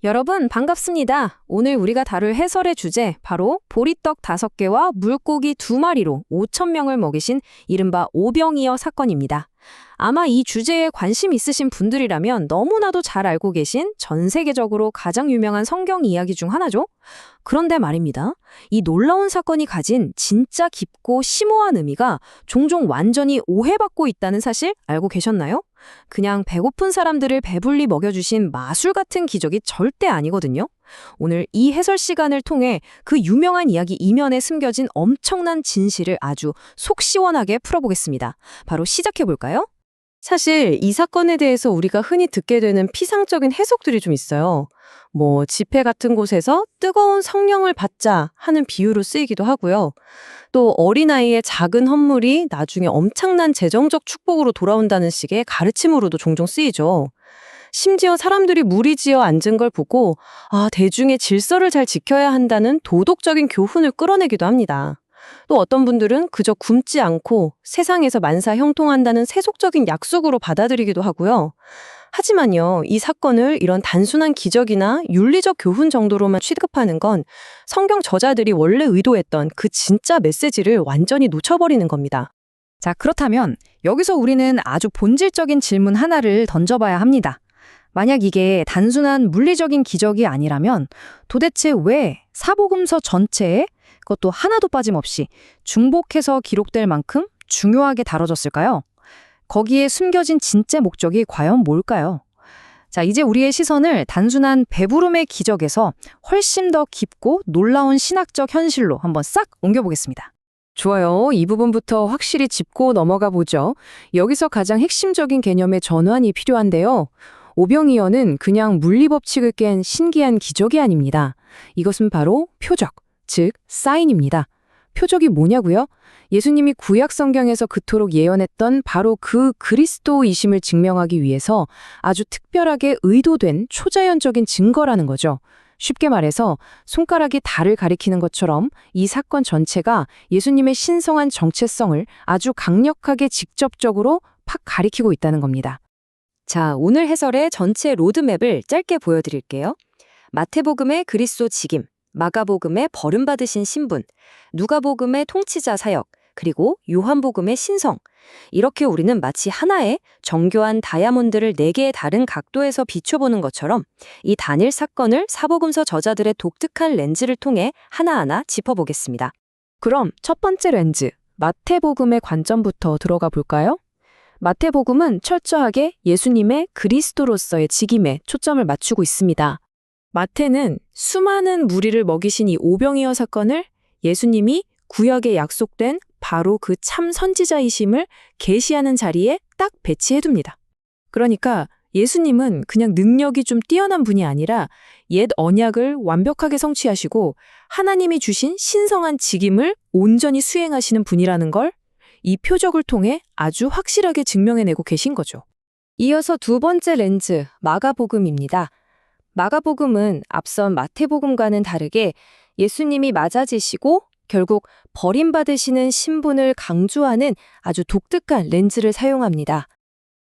여러분 반갑습니다. 오늘 우리가 다룰 해설의 주제 바로 보리떡 5개와 물고기 2마리로 5천 명을 먹이신 이른바 오병이어 사건입니다. 아마 이 주제에 관심 있으신 분들이라면 너무나도 잘 알고 계신 전 세계적으로 가장 유명한 성경 이야기 중 하나죠. 그런데 말입니다. 이 놀라운 사건이 가진 진짜 깊고 심오한 의미가 종종 완전히 오해받고 있다는 사실 알고 계셨나요? 그냥 배고픈 사람들을 배불리 먹여주신 마술 같은 기적이 절대 아니거든요. 오늘 이 해설 시간을 통해 그 유명한 이야기 이면에 숨겨진 엄청난 진실을 아주 속 시원하게 풀어보겠습니다. 바로 시작해볼까요? 사실 이 사건에 대해서 우리가 흔히 듣게 되는 피상적인 해석들이 좀 있어요. 집회 같은 곳에서 뜨거운 성령을 받자 하는 비유로 쓰이기도 하고요. 또 어린아이의 작은 헌물이 나중에 엄청난 재정적 축복으로 돌아온다는 식의 가르침으로도 종종 쓰이죠. 심지어 사람들이 무리지어 앉은 걸 보고 대중의 질서를 잘 지켜야 한다는 도덕적인 교훈을 끌어내기도 합니다. 또 어떤 분들은 그저 굶지 않고 세상에서 만사 형통한다는 세속적인 약속으로 받아들이기도 하고요. 하지만요, 이 사건을 이런 단순한 기적이나 윤리적 교훈 정도로만 취급하는 건 성경 저자들이 원래 의도했던 그 진짜 메시지를 완전히 놓쳐버리는 겁니다. 자, 그렇다면 여기서 우리는 아주 본질적인 질문 하나를 던져봐야 합니다. 만약 이게 단순한 물리적인 기적이 아니라면 도대체 왜 사복음서 전체에 그것도 하나도 빠짐없이 중복해서 기록될 만큼 중요하게 다뤄졌을까요? 거기에 숨겨진 진짜 목적이 과연 뭘까요? 자, 이제 우리의 시선을 단순한 배부름의 기적에서 훨씬 더 깊고 놀라운 신학적 현실로 한번 싹 옮겨보겠습니다. 좋아요. 이 부분부터 확실히 짚고 넘어가 보죠. 여기서 가장 핵심적인 개념의 전환이 필요한데요. 오병이어는 그냥 물리법칙을 깬 신기한 기적이 아닙니다. 이것은 바로 표적, 즉 사인입니다. 표적이 뭐냐고요? 예수님이 구약 성경에서 그토록 예언했던 바로 그 그리스도이심을 증명하기 위해서 아주 특별하게 의도된 초자연적인 증거라는 거죠. 쉽게 말해서 손가락이 달을 가리키는 것처럼 이 사건 전체가 예수님의 신성한 정체성을 아주 강력하게 직접적으로 팍 가리키고 있다는 겁니다. 자, 오늘 해설의 전체 로드맵을 짧게 보여드릴게요. 마태복음의 그리스도 직임, 마가복음의 버림받으신 신분, 누가복음의 통치자 사역, 그리고 요한복음의 신성. 이렇게 우리는 마치 하나의 정교한 다이아몬드를 4개의 다른 각도에서 비춰보는 것처럼 이 단일 사건을 사복음서 저자들의 독특한 렌즈를 통해 하나하나 짚어보겠습니다. 그럼 첫 번째 렌즈, 마태복음의 관점부터 들어가 볼까요? 마태복음은 철저하게 예수님의 그리스도로서의 직임에 초점을 맞추고 있습니다. 마태는 수많은 무리를 먹이신 이 오병이어 사건을 예수님이 구약에 약속된 바로 그 참 선지자이심을 계시하는 자리에 딱 배치해둡니다. 그러니까 예수님은 그냥 능력이 좀 뛰어난 분이 아니라 옛 언약을 완벽하게 성취하시고 하나님이 주신 신성한 직임을 온전히 수행하시는 분이라는 걸 이 표적을 통해 아주 확실하게 증명해내고 계신 거죠. 이어서 두 번째 렌즈, 마가복음입니다. 마가복음은 앞선 마태복음과는 다르게 예수님이 맞아지시고 결국 버림받으시는 신분을 강조하는 아주 독특한 렌즈를 사용합니다.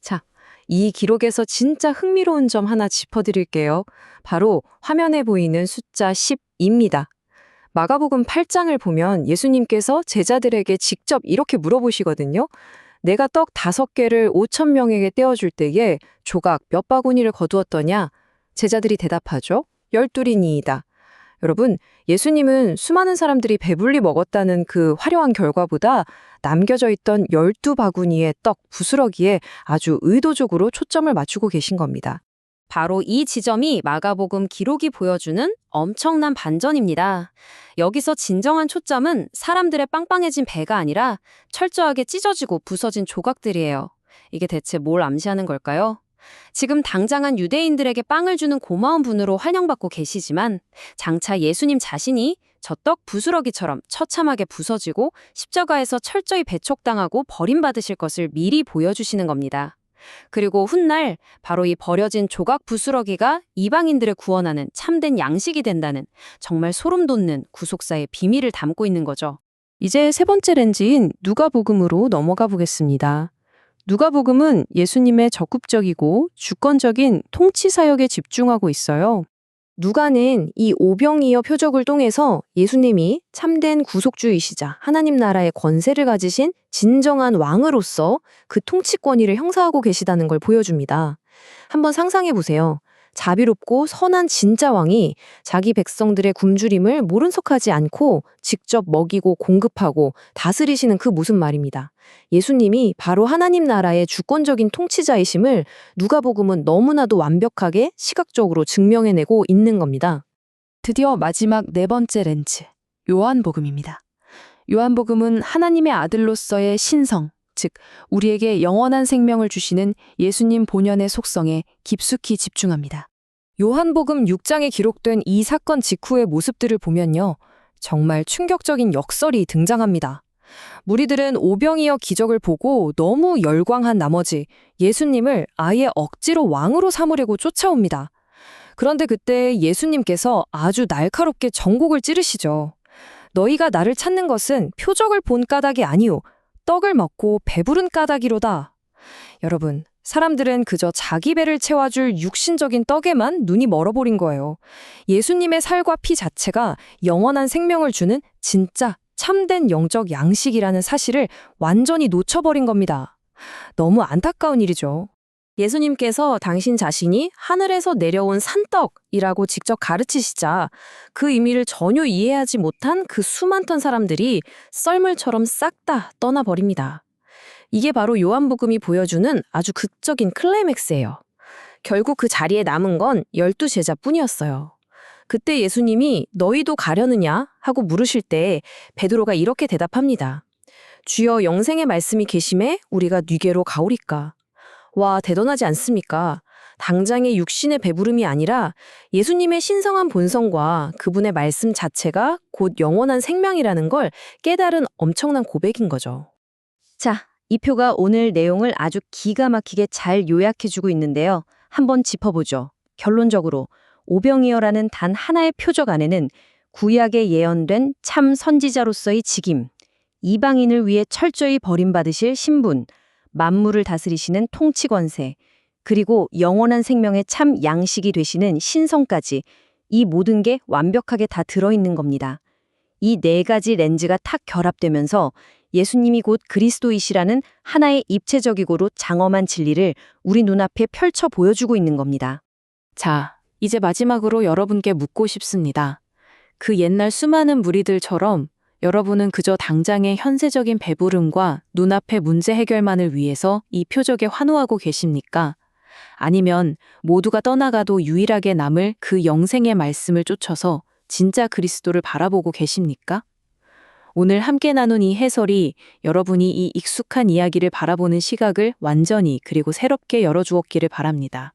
자, 이 기록에서 진짜 흥미로운 점 하나 짚어드릴게요. 바로 화면에 보이는 숫자 10입니다. 마가복음 8장을 보면 예수님께서 제자들에게 직접 이렇게 물어보시거든요. 내가 떡 5개를 5천 명에게 떼어줄 때에 조각 몇 바구니를 거두었더냐? 제자들이 대답하죠. 12이니이다. 여러분, 예수님은 수많은 사람들이 배불리 먹었다는 그 화려한 결과보다 남겨져 있던 12바구니의 떡 부스러기에 아주 의도적으로 초점을 맞추고 계신 겁니다. 바로 이 지점이 마가복음 기록이 보여주는 엄청난 반전입니다. 여기서 진정한 초점은 사람들의 빵빵해진 배가 아니라 철저하게 찢어지고 부서진 조각들이에요. 이게 대체 뭘 암시하는 걸까요? 지금 당장은 유대인들에게 빵을 주는 고마운 분으로 환영받고 계시지만 장차 예수님 자신이 저 떡 부스러기처럼 처참하게 부서지고 십자가에서 철저히 배척당하고 버림받으실 것을 미리 보여주시는 겁니다. 그리고 훗날 바로 이 버려진 조각 부스러기가 이방인들을 구원하는 참된 양식이 된다는 정말 소름 돋는 구속사의 비밀을 담고 있는 거죠. 이제 세 번째 렌즈인 누가복음으로 넘어가 보겠습니다. 누가복음은 예수님의 적극적이고 주권적인 통치 사역에 집중하고 있어요. 누가는 이 오병이어 표적을 통해서 예수님이 참된 구속주이시자 하나님 나라의 권세를 가지신 진정한 왕으로서 그 통치권위를 형사하고 계시다는 걸 보여줍니다. 한번 상상해 보세요. 자비롭고 선한 진짜 왕이 자기 백성들의 굶주림을 모른 척하지 않고 직접 먹이고 공급하고 다스리시는 그 모습 말입니다. 예수님이 바로 하나님 나라의 주권적인 통치자이심을 누가복음은 너무나도 완벽하게 시각적으로 증명해내고 있는 겁니다. 드디어 마지막 네 번째 렌즈, 요한복음입니다. 요한복음은 하나님의 아들로서의 신성, 즉 우리에게 영원한 생명을 주시는 예수님 본연의 속성에 깊숙이 집중합니다. 요한복음 6장에 기록된 이 사건 직후의 모습들을 보면요. 정말 충격적인 역설이 등장합니다. 무리들은 오병이어 기적을 보고 너무 열광한 나머지 예수님을 아예 억지로 왕으로 삼으려고 쫓아옵니다. 그런데 그때 예수님께서 아주 날카롭게 전곡을 찌르시죠. 너희가 나를 찾는 것은 표적을 본 까닭이 아니오. 떡을 먹고 배부른 까닭이로다. 여러분, 사람들은 그저 자기 배를 채워줄 육신적인 떡에만 눈이 멀어버린 거예요. 예수님의 살과 피 자체가 영원한 생명을 주는 진짜 참된 영적 양식이라는 사실을 완전히 놓쳐버린 겁니다. 너무 안타까운 일이죠. 예수님께서 당신 자신이 하늘에서 내려온 산떡이라고 직접 가르치시자 그 의미를 전혀 이해하지 못한 그 수많던 사람들이 썰물처럼 싹 다 떠나버립니다. 이게 바로 요한복음이 보여주는 아주 극적인 클라이맥스예요. 결국 그 자리에 남은 건 12제자뿐이었어요. 그때 예수님이 너희도 가려느냐 하고 물으실 때 베드로가 이렇게 대답합니다. 주여 영생의 말씀이 계심에 우리가 뉘게로 가오리까. 와, 대단하지 않습니까? 당장의 육신의 배부름이 아니라 예수님의 신성한 본성과 그분의 말씀 자체가 곧 영원한 생명이라는 걸 깨달은 엄청난 고백인 거죠. 자, 이 표가 오늘 내용을 아주 기가 막히게 잘 요약해주고 있는데요. 한번 짚어보죠. 결론적으로 오병이어라는 단 하나의 표적 안에는 구약에 예언된 참 선지자로서의 직임, 이방인을 위해 철저히 버림받으실 신분, 만물을 다스리시는 통치 권세, 그리고 영원한 생명의 참 양식이 되시는 신성까지 이 모든 게 완벽하게 다 들어있는 겁니다. 이 네 가지 렌즈가 탁 결합되면서 예수님이 곧 그리스도이시라는 하나의 입체적이고도 장엄한 진리를 우리 눈앞에 펼쳐 보여주고 있는 겁니다. 자, 이제 마지막으로 여러분께 묻고 싶습니다. 그 옛날 수많은 무리들처럼 여러분은 그저 당장의 현세적인 배부름과 눈앞의 문제 해결만을 위해서 이 표적에 환호하고 계십니까? 아니면 모두가 떠나가도 유일하게 남을 그 영생의 말씀을 쫓아서 진짜 그리스도를 바라보고 계십니까? 오늘 함께 나눈 이 해설이 여러분이 이 익숙한 이야기를 바라보는 시각을 완전히 그리고 새롭게 열어주었기를 바랍니다.